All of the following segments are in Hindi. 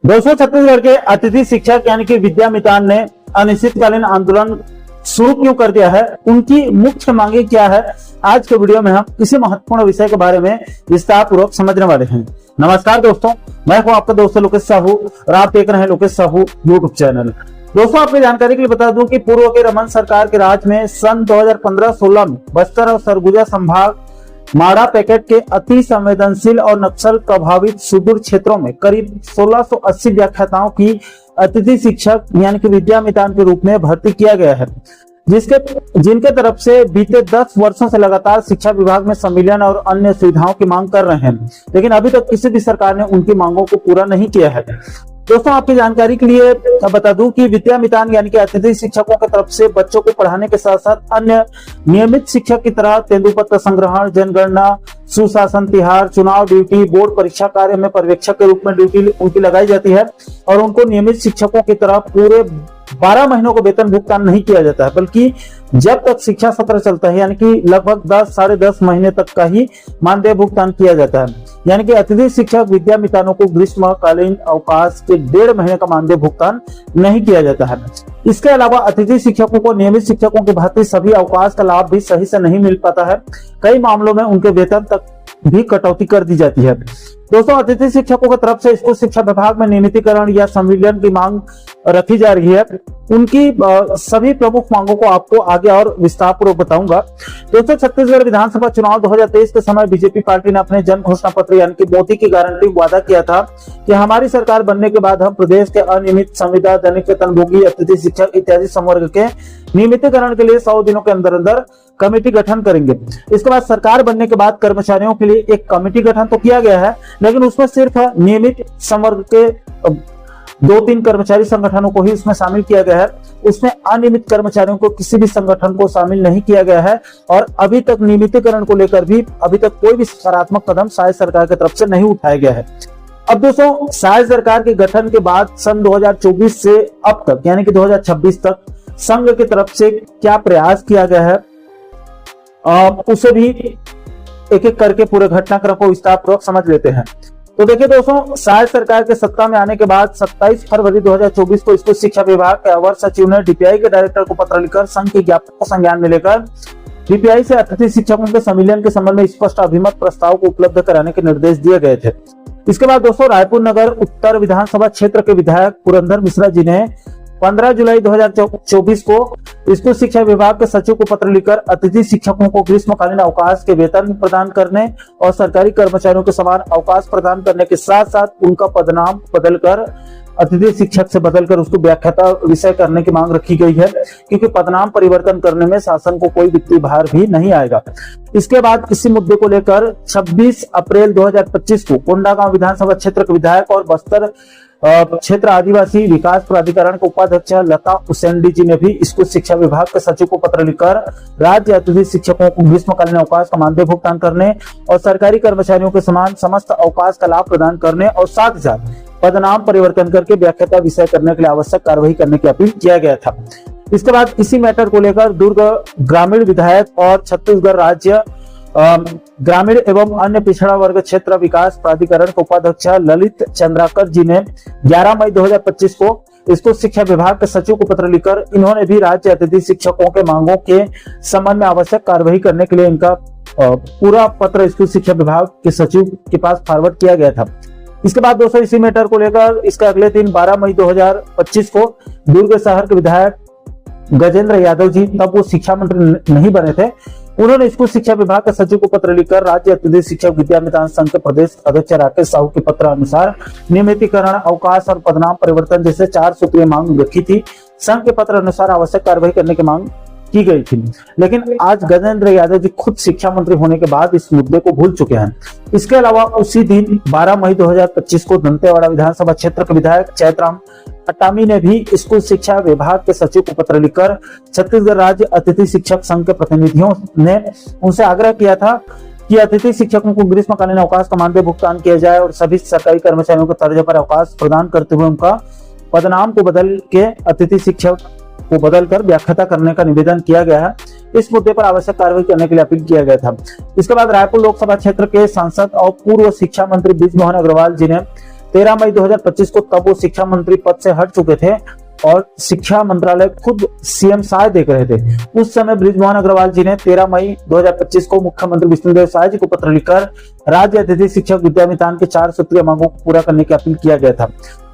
दोस्तों, छत्तीसगढ़ के अतिथि शिक्षक यानी कि विद्यामितान ने अनिश्चितकालीन आंदोलन शुरू क्यों कर दिया है, उनकी मुख्य मांगे क्या है, आज के वीडियो में हम किसी महत्वपूर्ण विषय के बारे में विस्तार पूर्वक समझने वाले हैं। नमस्कार दोस्तों, मैं हूं आपका दोस्त लोकेश साहू और आप देख रहे हैं लोकेश साहू यूट्यूब चैनल। दोस्तों, आपकी जानकारी के लिए बता दूं कि पूर्व के रमन सरकार के राज में सन 2015-16 में बस्तर और सरगुजा संभाग माड़ा पैकेट के अति संवेदनशील और नक्सल प्रभावित सुदूर क्षेत्रों में करीब 1680 व्याख्याताओं की अतिथि शिक्षक यानी कि विद्यामितान के रूप में भर्ती किया गया है, जिनके तरफ से बीते 10 वर्षों से लगातार शिक्षा विभाग में संविलियन और अन्य सुविधाओं की मांग कर रहे हैं, लेकिन अभी तक किसी भी सरकार ने उनकी मांगों को पूरा नहीं किया है। दोस्तों, आपकी जानकारी के लिए बता दूं कि विद्यामितान यानी कि अतिथि शिक्षकों की तरफ से बच्चों को पढ़ाने के साथ साथ अन्य नियमित शिक्षक की तरह तेंदुपत्ता संग्रहण, जनगणना, सुशासन, तिहार, चुनाव ड्यूटी, बोर्ड परीक्षा कार्य में पर्यवेक्षक के रूप में ड्यूटी उनकी लगाई जाती है और उनको नियमित शिक्षकों की तरह पूरे 12 महीनों को वेतन भुगतान नहीं किया जाता है, बल्कि जब तक शिक्षा सत्र चलता है यानी कि लगभग 10 साढ़े 10 महीने तक का ही मानदेय भुगतान किया जाता है। यानी कि अतिथि शिक्षक विद्यामितानों को ग्रीष्मकालीन अवकाश के 1.5 महीने का मानदेय भुगतान नहीं किया जाता है। इसके अलावा अतिथि शिक्षकों को नियमित शिक्षकों की भांति सभी अवकाश का लाभ भी सही से नहीं मिल पाता है। कई मामलों में उनके वेतन तक भी कटौती कर दी जाती है। दोस्तों, अतिथि शिक्षकों की तरफ से स्कूल शिक्षा विभाग में नियमितीकरण या संविलियन की मांग रखी जा रही है। उनकी सभी प्रमुख मांगों को आपको आगे और विस्तार पूर्वक बताऊंगा। दोस्तों, छत्तीसगढ़ विधानसभा चुनाव 2023 के समय बीजेपी पार्टी ने अपने जन घोषणा पत्र यानी कि मोदी की गारंटी वादा किया था कि हमारी सरकार बनने के बाद हम प्रदेश के अनियमित संविदा, दैनिक वेतनभोगी, अतिथि शिक्षक इत्यादि संवर्ग के नियमितीकरण के लिए 100 दिनों के अंदर अंदर कमेटी गठन करेंगे। इसके बाद सरकार बनने के बाद कर्मचारियों के लिए एक कमेटी गठन तो किया गया है, लेकिन उसमें सिर्फ नियमित संवर्ग के 2-3 कर्मचारी संगठनों को ही उसमें शामिल किया गया है। उसमें अनियमित कर्मचारियों को किसी भी संगठन को शामिल नहीं किया गया है और अभी तक नियमितीकरण को लेकर भी अभी तक कोई भी सकारात्मक कदम शायद सरकार की तरफ से नहीं उठाया गया है। अब दोस्तों, शायद सरकार के गठन के बाद सन 2024 से अब तक यानी कि 2026 तक संघ की तरफ से क्या प्रयास किया गया है, उसे भी एक एक करके पूरे घटनाक्रम को विस्तार पूर्वक समझ लेते हैं। तो देखिए दोस्तों, शायद सरकार के सत्ता में आने के बाद 27 फरवरी 2024 को स्कूल शिक्षा विभाग के अवर सचिव ने डीपीआई के डायरेक्टर को पत्र लिखकर संघ के ज्ञापन को संज्ञान में लेकर डीपीआई से अतिथि शिक्षकों के संविलियन के संबंध में स्पष्ट अभिमत प्रस्ताव को उपलब्ध कराने के निर्देश दिए गए थे। इसके बाद दोस्तों, रायपुर नगर उत्तर विधानसभा क्षेत्र के विधायक पुरंदर मिश्रा जी ने 15 जुलाई 2024 को स्कूल शिक्षा विभाग के सचिव को पत्र लिखकर अतिथि शिक्षकों को ग्रीष्मकालीन अवकाश के वेतन प्रदान करने और सरकारी कर्मचारियों के समान अवकाश प्रदान करने के साथ साथ उनका पदनाम बदलकर अतिथि शिक्षक से बदलकर उसको व्याख्याता विषय करने की मांग रखी गई है, क्योंकि पदनाम परिवर्तन करने में शासन को कोई वित्तीय भार भी नहीं आएगा। इसके बाद इसी मुद्दे को लेकर 26 अप्रैल 2025 को कोंडागांव विधानसभा क्षेत्र के विधायक और बस्तर क्षेत्र आदिवासी विकास प्राधिकरण के उपाध्यक्ष लता उसेंडी जी ने भी स्कूल शिक्षा विभाग के सचिव को पत्र लिखकर राज्य अतिथि शिक्षकों को ग्रीष्मकालीन अवकाश का मानदेय भुगतान करने और सरकारी कर्मचारियों के समान समस्त अवकाश का लाभ प्रदान करने और साथ ही साथ पदनाम परिवर्तन करके व्याख्याता विषय करने के लिए आवश्यक कार्रवाई करने की अपील किया गया था। इसके बाद इसी मैटर को लेकर दुर्ग ग्रामीण विधायक और छत्तीसगढ़ राज्य ग्रामीण एवं अन्य पिछड़ा वर्ग क्षेत्र विकास प्राधिकरण के उपाध्यक्ष ललित चंद्राकर जी ने 11 मई 2025 को स्कूल शिक्षा विभाग के सचिव को पत्र लिखकर इन्होंने भी राज्य अतिथि शिक्षकों के मांगों के संबंध में आवश्यक कार्रवाई करने के लिए इनका पूरा पत्र स्कूल शिक्षा विभाग के सचिव के पास फॉरवर्ड किया गया था। इसके बाद दोस्तों, इसी मैटर को लेकर इसके अगले दिन 12 मई 2025 को दुर्ग शहर के विधायक गजेंद्र यादव जी, तब वो शिक्षा मंत्री नहीं बने थे, उन्होंने स्कूल शिक्षा विभाग के सचिव को पत्र लिखकर राज्य अतिथि शिक्षक विद्यामितान संघ के प्रदेश अध्यक्ष राकेश साहू के पत्र अनुसार नियमितीकरण, अवकाश और पदनाम परिवर्तन जैसे 4 सूत्रीय मांग रखी थी। संघ के पत्र अनुसार आवश्यक कार्रवाई करने की मांग की गई थी, लेकिन आज गजेंद्र यादव जी खुद शिक्षा मंत्री होने के बाद इस मुद्दे को भूल चुके हैं। इसके अलावा उसी दिन 12 मई 2025 को दंतेवाड़ा विधानसभा क्षेत्र के विधायक चैतराम अटामी ने भी स्कूल शिक्षा विभाग के सचिव को पत्र लिखकर छत्तीसगढ़ राज्य अतिथि शिक्षक संघ के प्रतिनिधियों ने उनसे आग्रह किया था कि अतिथि शिक्षकों को ग्रीष्मकालीन अवकाश का मानदेय भुगतान किया जाए और सभी सरकारी कर्मचारियों को तर्ज पर अवकाश प्रदान करते हुए उनका पदनाम को बदल के अतिथि शिक्षक को बदलकर व्याख्याता करने का निवेदन किया गया है। इस मुद्दे पर आवश्यक कार्रवाई करने के लिए अपील किया गया था। इसके बाद रायपुर लोकसभा क्षेत्र के सांसद और पूर्व शिक्षा मंत्री बृजमोहन अग्रवाल जी ने 13 मई 2025 को तब वो शिक्षा मंत्री पद से हट चुके थे और शिक्षा मंत्रालय खुद सीएम साय देख रहे थे। उस समय बृजमोहन अग्रवाल जी ने 13 मई 2025 को मुख्यमंत्री विष्णुदेव साय जी को पत्र लिखकर राज्य अतिथि शिक्षक विद्यामितान के 4 सूत्रीय मांगों को पूरा करने की अपील किया गया था।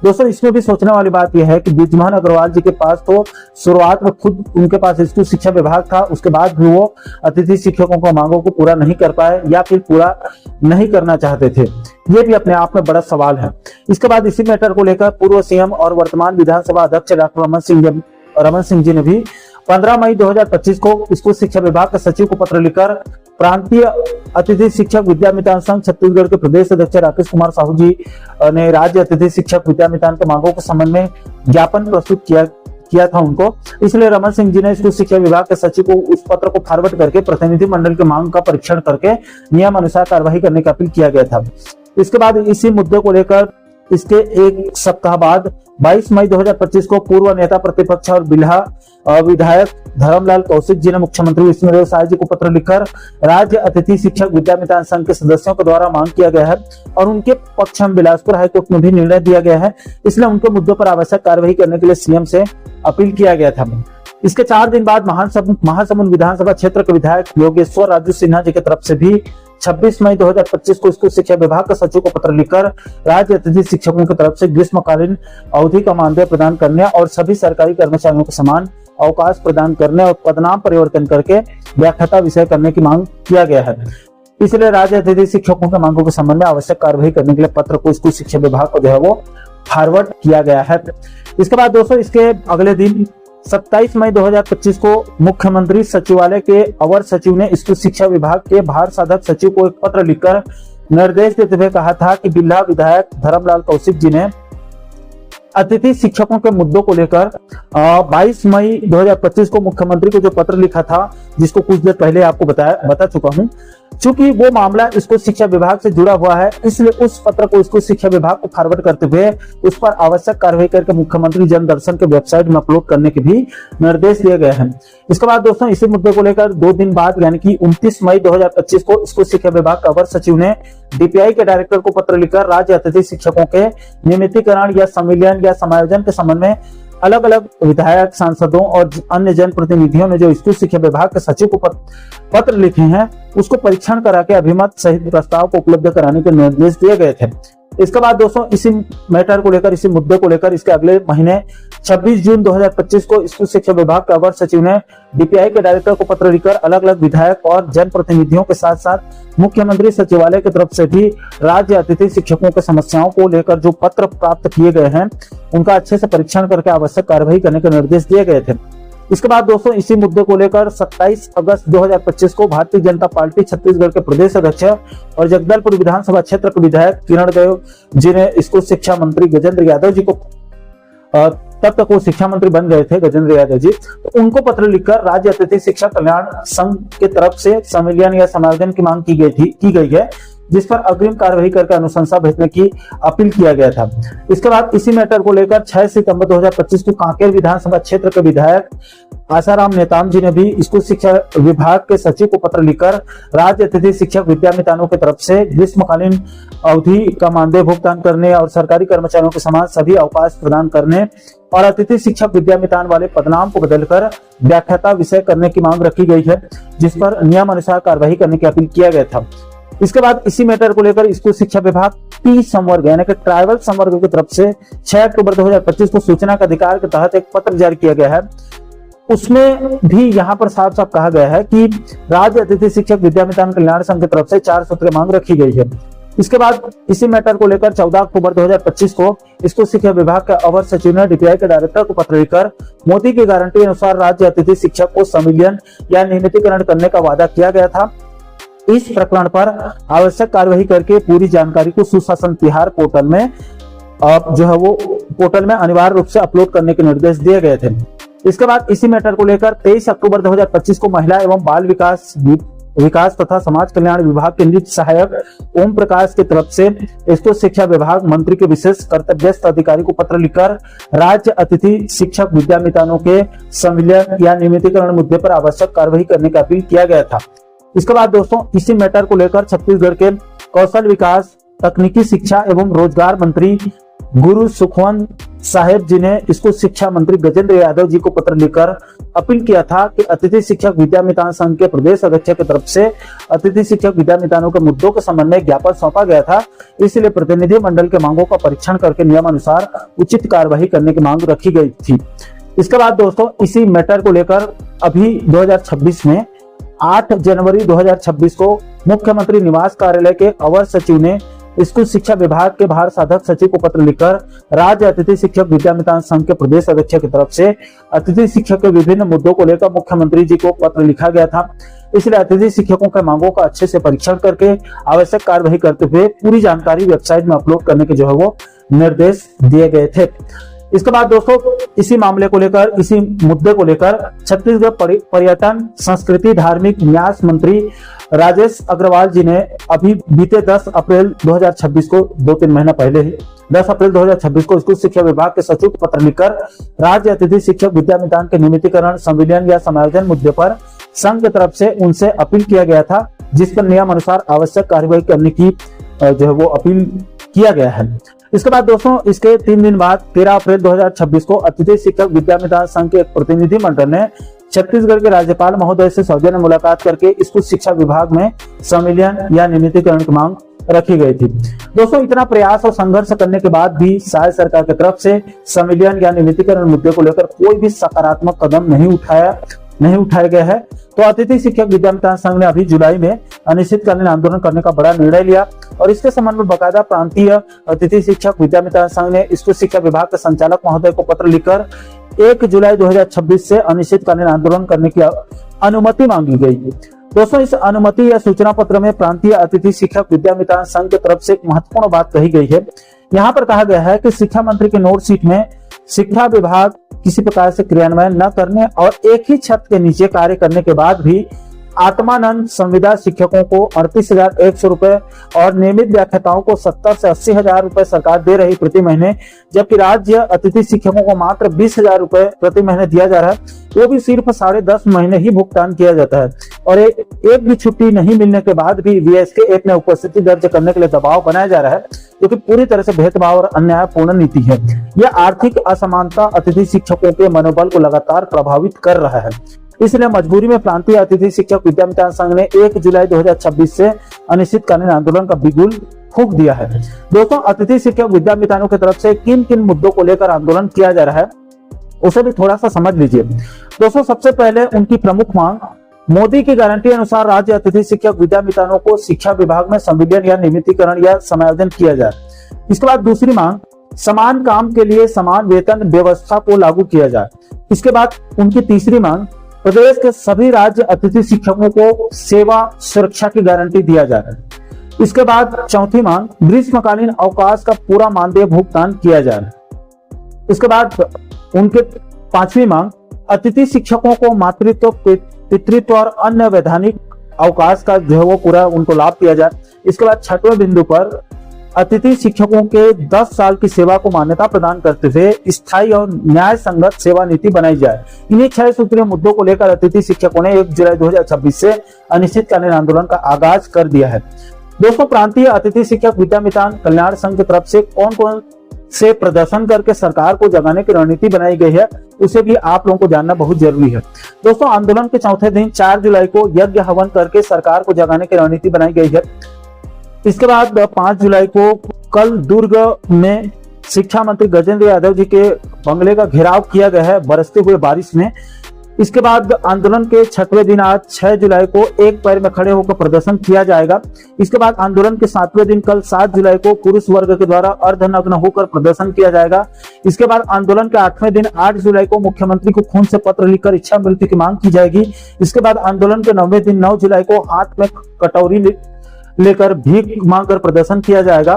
दोस्तों, इसमें भी सोचने वाली बात यह है कि बृजमोहन अग्रवाल जी के पास तो शुरुआत में खुद उनके पास स्कूल शिक्षा विभाग था, उसके बाद भी वो अतिथि शिक्षकों की मांगों को पूरा नहीं कर पाए या फिर पूरा नहीं करना चाहते थे। ये भी अपने आप में बड़ा सवाल है। इसके बाद इसी मैटर को लेकर पूर्व सीएम और वर्तमान विधानसभा अध्यक्ष डॉक्टर रमन सिंह जी ने भी 15 मई 2025 को स्कूल शिक्षा विभाग के सचिव को पत्र लिखकर प्रांतीय अतिथि शिक्षक विद्यामितान संघ छत्तीसगढ़ के प्रदेश अध्यक्ष राकेश कुमार साहू जी ने राज्य अतिथि शिक्षक विद्यामितान के मांगों के संबंध में ज्ञापन प्रस्तुत किया था उनको। इसलिए रमन सिंह जी ने स्कूल शिक्षा विभाग के सचिव को उस पत्र को फॉरवर्ड करके प्रतिनिधि मंडल की मांग का परीक्षण करके नियम अनुसार कार्यवाही करने की अपील किया गया था। इसके बाद इसी मुद्दे को लेकर इसके एक सप्ताह बाद 22 मई 2025 को पूर्व नेता प्रतिपक्ष और बिल्हा विधायक धर्मलाल कौशिक जी ने मुख्यमंत्री विष्णुदेव साय जी को पत्र लिखकर राज्य अतिथि शिक्षक विद्यामितान संघ के सदस्यों के द्वारा मांग किया गया है और उनके पक्ष में बिलासपुर हाईकोर्ट में भी निर्णय दिया गया है। इसलिए उनके मुद्दों पर आवश्यक कार्यवाही करने के लिए सीएम से अपील किया गया था। इसके 4 दिन बाद महासमुंद विधानसभा क्षेत्र के विधायक योगेश्वर राजू सिन्हा जी की तरफ से भी 26 मई 2025 को स्कूल शिक्षा विभाग के सचिव को पत्र लिखकर राज्य अतिथि शिक्षकों की तरफ से ग्रीष्मकालीन अवधि का मानदेय प्रदान करने और सभी सरकारी कर्मचारियों को समान अवकाश प्रदान करने और पदनाम परिवर्तन करके व्याख्याता विषय करने की मांग किया गया है। इसलिए राज्य अतिथि शिक्षकों के मांगों के संबंध में आवश्यक कार्यवाही करने के लिए पत्र को स्कूल शिक्षा विभाग को जो है वो फॉरवर्ड किया गया है। इसके बाद दोस्तों, इसके अगले दिन 27 मई 2025 को मुख्यमंत्री सचिवालय के अवर सचिव ने स्कूल शिक्षा विभाग के भार साधक सचिव को एक पत्र लिखकर निर्देश देते हुए कहा था कि बिल्हा विधायक धर्मलाल कौशिक जी ने अतिथि शिक्षकों के मुद्दों को लेकर 22 मई 2025 को मुख्यमंत्री को जो पत्र लिखा था, जिसको कुछ देर पहले आपको बता चुका हूं, चूंकि वो मामला स्कूल शिक्षा विभाग से जुड़ा हुआ है, इसलिए उस पत्र को स्कूल शिक्षा विभाग को फॉरवर्ड करते हुए उस पर आवश्यक कार्रवाई करके मुख्यमंत्री जनदर्शन के वेबसाइट में अपलोड करने के भी निर्देश दिए गए हैं। इसके बाद दोस्तों, इसी मुद्दे को लेकर 2 दिन बाद यानी कि 29 मई 2025 को स्कूल शिक्षा विभाग के अवर सचिव ने डीपीआई के डायरेक्टर को पत्र लिखकर राज्य अतिथि शिक्षकों के नियमितीकरण या संविलियन या समायोजन के संबंध में अलग अलग विधायक, सांसदों और अन्य जनप्रतिनिधियों ने जो स्कूल शिक्षा विभाग के सचिव को पत्र लिखे हैं, उसको परीक्षण करा के अभिमत सहित प्रस्ताव को उपलब्ध कराने के निर्देश दिए गए थे। इसके बाद दोस्तों, इसी मैटर को लेकर, इसी मुद्दे को लेकर इसके अगले महीने 26 जून 2025 को स्कूल शिक्षा विभाग के अवर सचिव ने डीपीआई के डायरेक्टर को पत्र लिखकर अलग अलग विधायक और जनप्रतिनिधियों के साथ साथ मुख्यमंत्री सचिवालय की तरफ से भी राज्य अतिथि शिक्षकों की समस्याओं को लेकर जो पत्र प्राप्त किए गए हैं, उनका अच्छे से परीक्षण करके आवश्यक कार्यवाही करने के निर्देश दिए गए थे। इसके बाद दोस्तों, इसी मुद्दे को लेकर 27 अगस्त 2025 को भारतीय जनता पार्टी छत्तीसगढ़ के प्रदेश अध्यक्ष और जगदलपुर विधानसभा क्षेत्र के विधायक किरण देव जी ने स्कूल शिक्षा मंत्री गजेंद्र यादव जी को, तब तक वो शिक्षा मंत्री बन गए थे गजेंद्र यादव जी, तो उनको पत्र लिखकर राज्य अतिथि शिक्षा कल्याण संघ के तरफ से संविलियन या समायोजन की मांग की गई है, जिस पर अग्रिम कार्यवाही करके अनुशंसा भेजने की अपील किया गया था। इसके बाद इसी मैटर को लेकर 6 सितंबर 2025 को कांकेर विधानसभा क्षेत्र के विधायक आसाराम नेताम जी ने भी स्कूल शिक्षा विभाग के सचिव को पत्र लिखकर राज्य अतिथि शिक्षक विद्यामितानों की तरफ से ग्रीष्मकालीन अवधि का मानदेय भुगतान करने और सरकारी कर्मचारियों के समान सभी अवकाश प्रदान करने और अतिथि शिक्षक विद्यामितान वाले पदनाम को बदलकर व्याख्याता विषय करने की मांग रखी गई है, जिस पर नियम अनुसार कार्यवाही करने की अपील किया गया था। इसके बाद इसी मैटर को लेकर स्कूल शिक्षा विभाग टी संवर्ग यानी कि ट्राइबल संवर्ग की तरफ से 6 अक्टूबर 2025 को सूचना के अधिकार के तहत एक पत्र जारी किया गया है। उसमें भी यहाँ पर साफ साफ कहा गया है कि राज्य अतिथि शिक्षक विद्यामितान कल्याण संघ की तरफ से 4 सूत्रीय मांग रखी गई है। इसके बाद इसी मैटर को लेकर 14 अक्टूबर 2025 को स्कूल शिक्षा विभाग के अवर सचिव ने डीपीआई के डायरेक्टर को पत्र लिखकर मोदी की गारंटी अनुसार राज्य अतिथि शिक्षक को संविलियन या नियमितीकरण करने का वादा किया गया था। इस प्रकरण पर आवश्यक कार्यवाही करके पूरी जानकारी को सुशासन तिहार पोर्टल में जो है वो पोर्टल में अनिवार्य रूप से अपलोड करने के निर्देश दिए गए थे। इसके बाद इसी मैटर को लेकर 23 अक्टूबर 2025 को महिला एवं बाल विकास तथा समाज कल्याण विभाग के नियुक्त सहायक ओम प्रकाश की तरफ से स्कूल शिक्षा विभाग मंत्री के विशेष कर्तव्यस्थ अधिकारी को पत्र लिखकर राज्य अतिथि शिक्षक विद्यामितानों के संविलियन या नियमितीकरण मुद्दे पर आवश्यक कार्यवाही करने की अपील किया गया था। इसके बाद दोस्तों, इसी मैटर को लेकर छत्तीसगढ़ के कौशल विकास तकनीकी शिक्षा एवं रोजगार मंत्री गुरु सुखवंत साहेब जी ने स्कूल शिक्षा मंत्री गजेंद्र यादव जी को पत्र लिखकर अपील किया था कि अतिथि शिक्षक विद्यामितान संघ के प्रदेश अध्यक्ष की तरफ से अतिथि शिक्षक विद्यामितानों के मुद्दों के संबंध में ज्ञापन सौंपा गया था। इसलिए प्रतिनिधि मंडल के मांगों का परीक्षण करके नियमानुसार उचित कार्यवाही करने की मांग रखी गई थी। इसके बाद दोस्तों इसी मैटर को लेकर अभी 2026 में 8 जनवरी 2026 को मुख्यमंत्री निवास कार्यालय के अवर सचिव ने स्कूल शिक्षा विभाग के भार साधक सचिव को पत्र लिखकर राज्य अतिथि शिक्षक विद्यामितान संघ के प्रदेश अध्यक्ष की तरफ से अतिथि शिक्षक के विभिन्न मुद्दों को लेकर मुख्यमंत्री जी को पत्र लिखा गया था। इसलिए अतिथि शिक्षकों के मांगों का अच्छे से परीक्षण करके आवश्यक कार्यवाही करते हुए पूरी जानकारी वेबसाइट में अपलोड करने के जो है वो निर्देश दिए गए थे। इसके बाद दोस्तों इसी मामले को लेकर, इसी मुद्दे को लेकर छत्तीसगढ़ पर्यटन संस्कृति धार्मिक न्यास मंत्री राजेश अग्रवाल जी ने अभी बीते 10 अप्रैल 2026 को 2-3 महीना पहले ही 10 अप्रैल 2026 को स्कूल शिक्षा विभाग के सचिव को पत्र लिखकर राज्य अतिथि शिक्षक विद्यामितान के नियमितीकरण, संविलियन या समायोजन मुद्दे पर संघ की तरफ से उनसे अपील किया गया था, जिस पर नियमानुसार आवश्यक कार्यवाही करने की जो है वो अपील किया गया है। इसके बाद दोस्तों इसके 3 दिन बाद 13 अप्रैल 2026 को अतिथि शिक्षक विद्यामितान संघ के एक प्रतिनिधि मंडल ने छत्तीसगढ़ के राज्यपाल महोदय से सौजन्य मुलाकात करके स्कूल शिक्षा विभाग में संविलियन या नियमितीकरण की मांग रखी गई थी। दोस्तों इतना प्रयास और संघर्ष करने के बाद भी शायद सरकार की तरफ से संविलियन या नियमितीकरण मुद्दे को लेकर कोई भी सकारात्मक कदम नहीं उठाया गया है। तो अतिथि शिक्षक विद्यामितान संघ ने अभी जुलाई में अनिश्चितकालीन आंदोलन करने का बड़ा निर्णय लिया और इसके संबंध में बकायदा प्रांतीय अतिथि शिक्षक विद्यामितान संघ ने स्कूल शिक्षा विभाग के संचालक महोदय को पत्र लिखकर 1 जुलाई 2026 से अनिश्चितकालीन आंदोलन करने की अनुमति मांगी गई। दोस्तों इस अनुमति या सूचना पत्र में प्रांतीय अतिथि शिक्षक विद्यामितान संघ की तरफ से एक महत्वपूर्ण बात कही गई है। यहाँ पर कहा गया है कि शिक्षा मंत्री के नोट शीट में शिक्षा विभाग किसी प्रकार से क्रियान्वयन न करने और एक ही छत के नीचे कार्य करने के बाद भी आत्मानंद संविदा शिक्षकों को 38,100 रुपए और नियमित व्याख्याताओं को 70 से 80,000 रुपए सरकार दे रही प्रति महीने, जबकि राज्य अतिथि शिक्षकों को मात्र 20,000 रुपए प्रति महीने दिया जा रहा है, वो भी सिर्फ 10.5 महीने ही भुगतान किया जाता है। और एक भी छुट्टी नहीं मिलने के बाद भी VSK 1 में उपस्थिति दर्ज करने के लिए दबाव बनाया जा रहा है, जो कि पूरी तरह से भेदभाव और अन्यायपूर्ण नीति है। यह आर्थिक असमानता अतिथि शिक्षकों के मनोबल को लगातार प्रभावित कर रहा है। इसलिए मजबूरी में प्रांतीय अतिथि शिक्षक विद्यामितान संघ ने 1 जुलाई 2026 से अनिश्चितकालीन आंदोलन का बिगुल फूंक दिया है। दोस्तों अतिथि शिक्षक विद्यामितानों की तरफ से किन किन मुद्दों को लेकर आंदोलन किया जा रहा है उसे भी थोड़ा सा समझ लीजिए। दोस्तों सबसे पहले उनकी प्रमुख मांग, मोदी की गारंटी अनुसार राज्य अतिथि शिक्षक विद्यामितानों को शिक्षा विभाग में संविलियन या नियमितीकरण या समायोजन किया जाए। इसके बाद दूसरी मांग, समान काम के लिए समान वेतन व्यवस्था को लागू किया जाए। इसके बाद उनकी तीसरी मांग, प्रदेश के सभी राज्य अतिथि शिक्षकों को सेवा सुरक्षा की गारंटी दिया जा रहा है। इसके बाद चौथी मांग, ग्रीष्मकालीन अवकाश का पूरा मानदेय भुगतान किया जा रहा है। इसके बाद उनके पांचवी मांग, अतिथि शिक्षकों को मातृत्व, पितृत्व और अन्य वैधानिक अवकाश का जो है वो पूरा उनको लाभ दिया जाए। इसके बाद छठवें बिंदु पर अतिथि शिक्षकों के 10 साल की सेवा को मान्यता प्रदान करते हुए स्थायी और न्याय संगत सेवा नीति बनाई जाए। इन्हीं 6 सूत्रीय मुद्दों को लेकर अतिथि शिक्षकों ने 1 जुलाई 2026 से अनिश्चितकालीन आंदोलन का आगाज कर दिया है। दोस्तों प्रांतीय अतिथि शिक्षक विद्यामितान कल्याण संघ की तरफ से कौन कौन से प्रदर्शन करके सरकार को जगाने की रणनीति बनाई गई है उसे भी आप लोगों को जानना बहुत जरूरी है। दोस्तों आंदोलन के चौथे दिन 4 जुलाई को यज्ञ हवन करके सरकार को जगाने की रणनीति बनाई गई है। इसके बाद 5 जुलाई को कल दुर्ग में शिक्षा मंत्री गजेंद्र यादव जी के बंगले का घेराव किया गया है बरसते हुए बारिश में। इसके बाद आंदोलन के 6वें दिन आज 6 जुलाई को एक पैर में खड़े होकर प्रदर्शन किया जाएगा। इसके बाद आंदोलन के 7वें दिन कल 7 जुलाई को पुरुष वर्ग के द्वारा अर्धनग्न होकर प्रदर्शन किया जाएगा। इसके बाद आंदोलन के 8वें दिन 8 जुलाई को मुख्यमंत्री को खून से पत्र लिखकर इच्छा मृत्यु की मांग की जाएगी। इसके बाद आंदोलन के 9वें दिन 9 जुलाई को हाथ में कटोरी लेकर भीख मांगकर प्रदर्शन किया जाएगा।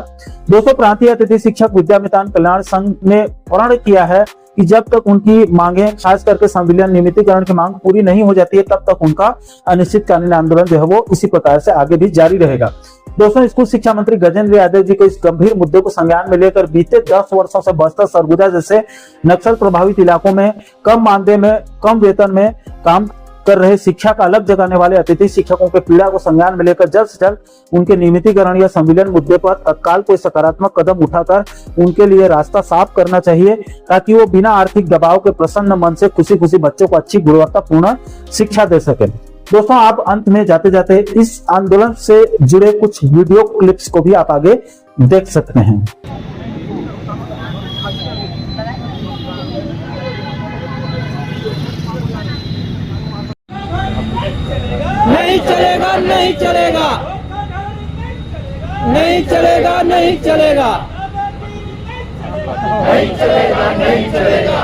दोस्तों प्रांतीय अतिथि शिक्षक विद्यामितान कल्याण संघ ने प्रण किया है कि जब तक उनकी मांगे खास करके संविलियन नियमितीकरण की मांग पूरी नहीं हो जाती है तब तक उनका अनिश्चितकालीन आंदोलन जो है वो इसी प्रकार से आगे भी जारी रहेगा। दोस्तों स्कूल शिक्षा मंत्री गजेंद्र यादव जी को इस गंभीर मुद्दे को संज्ञान में लेकर बीते 10 वर्षों से बस्तर, सरगुजा जैसे नक्सल प्रभावित इलाकों में कम मानदेय में, कम वेतन में काम कर रहे शिक्षा का अलग जगाने वाले अतिथि शिक्षकों के पीड़ा को संज्ञान में लेकर जल्द से जल्द उनके नियमितीकरण या संविलियन मुद्दे पर तत्काल कोई सकारात्मक कदम उठाकर उनके लिए रास्ता साफ करना चाहिए, ताकि वो बिना आर्थिक दबाव के प्रसन्न मन से खुशी खुशी बच्चों को अच्छी गुणवत्तापूर्ण शिक्षा दे सके। दोस्तों, आप अंत में जाते जाते इस आंदोलन से जुड़े कुछ वीडियो क्लिप्स को भी आप आगे देख सकते हैं। नहीं चलेगा, नहीं चलेगा, नहीं चलेगा, नहीं चलेगा, नहीं चलेगा, नहीं चलेगा।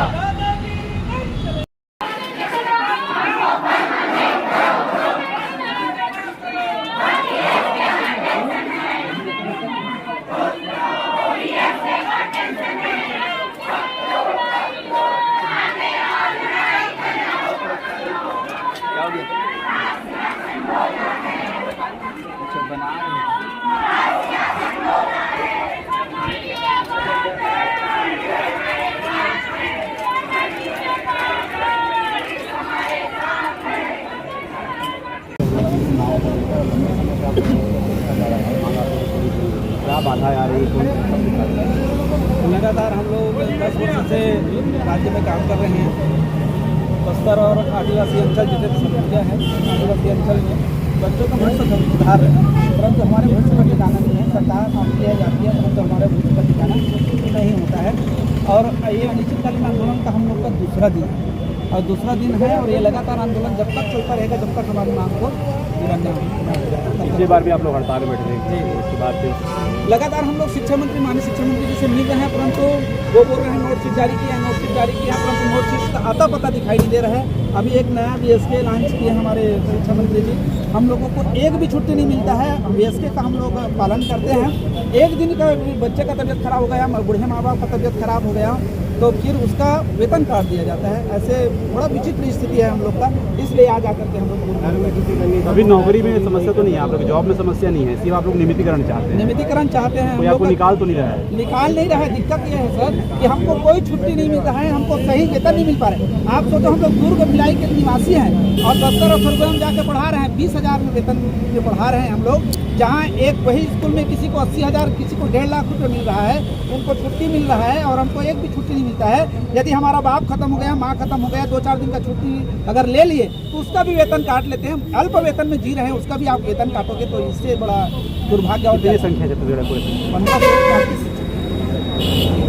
क्या बाधा आ रही है? लगातार हम लोग 10 वर्ष से राज्य में काम कर रहे हैं। बस्तर और आदिवासी अंचल जितने समस्या है, आदिवासी अंचल में बच्चों का भविष्य सुधार है, परंतु हमारे भविष्य का ठिकाना नहीं है। सरकार आती है जाती है, परंतु हमारे भविष्य का ठिकाना नहीं होता है। और ये अनिश्चितकालीन आंदोलन का हम लोग का दूसरा दिन है और दूसरा दिन है, और ये लगातार आंदोलन जब तक चलता रहेगा जब तक हमारी मांग को पूरा नहीं होगा। पिछली बार भी आप लोग हड़ताल में बैठे थे, उसके बाद फिर लगातार हम लोग शिक्षा मंत्री, माननीय शिक्षा मंत्री जी से मिल रहे हैं, परंतु वो बोल रहे हैं नोटशीट जारी किया है, नोटशीट जारी किया है, परंतु नोटशीट का आता पता दिखाई नहीं दे रहा है। अभी एक नया BSK लॉन्च किए हमारे शिक्षा मंत्री जी, हम लोगों को एक भी छुट्टी नहीं मिलता है। BSK का हम लोग पालन करते हैं। एक दिन का बच्चे का तबीयत खराब हो गया, बूढ़े माँ बाप का तबीयत खराब हो गया तो फिर उसका वेतन काट दिया जाता है। ऐसे बड़ा विचित्र स्थिति है हम लोग का, इसलिए आज आकर के हम लोग अभी नौकरी में समस्या तो नहीं है, आप लोग जॉब में समस्या नहीं है, सिर्फ आप लोग नियमितीकरण चाहते हैं। नियमितीकरण चाहते हैं, कोई आपको निकाल तो नहीं रहा है? निकाल नहीं रहा है। दिक्कत यह है सर कि हमको कोई छुट्टी नहीं मिल रहा है, हमको सही वेतन नहीं मिल पा रहे। आप सोचो हम लोग दुर्ग भिलाई के निवासी हैं और बस्तर और सरगुजा जाके पढ़ा रहे हैं, 20,000 में वेतन में पढ़ा रहे हैं हम लोग, जहाँ एक वही स्कूल में किसी को 80,000, किसी को 1.5 लाख रुपये मिल रहा है, उनको छुट्टी मिल रहा है और हमको एक भी छुट्टी नहीं मिलता है। यदि हमारा बाप खत्म हो गया, माँ खत्म हो गया, 2-4 दिन का छुट्टी अगर ले लिए तो उसका भी वेतन काट लेते हैं। अल्प वेतन में जी रहे हैं, उसका भी आप वेतन काटोगे तो इससे बड़ा दुर्भाग्य। और संख्या है 15 1535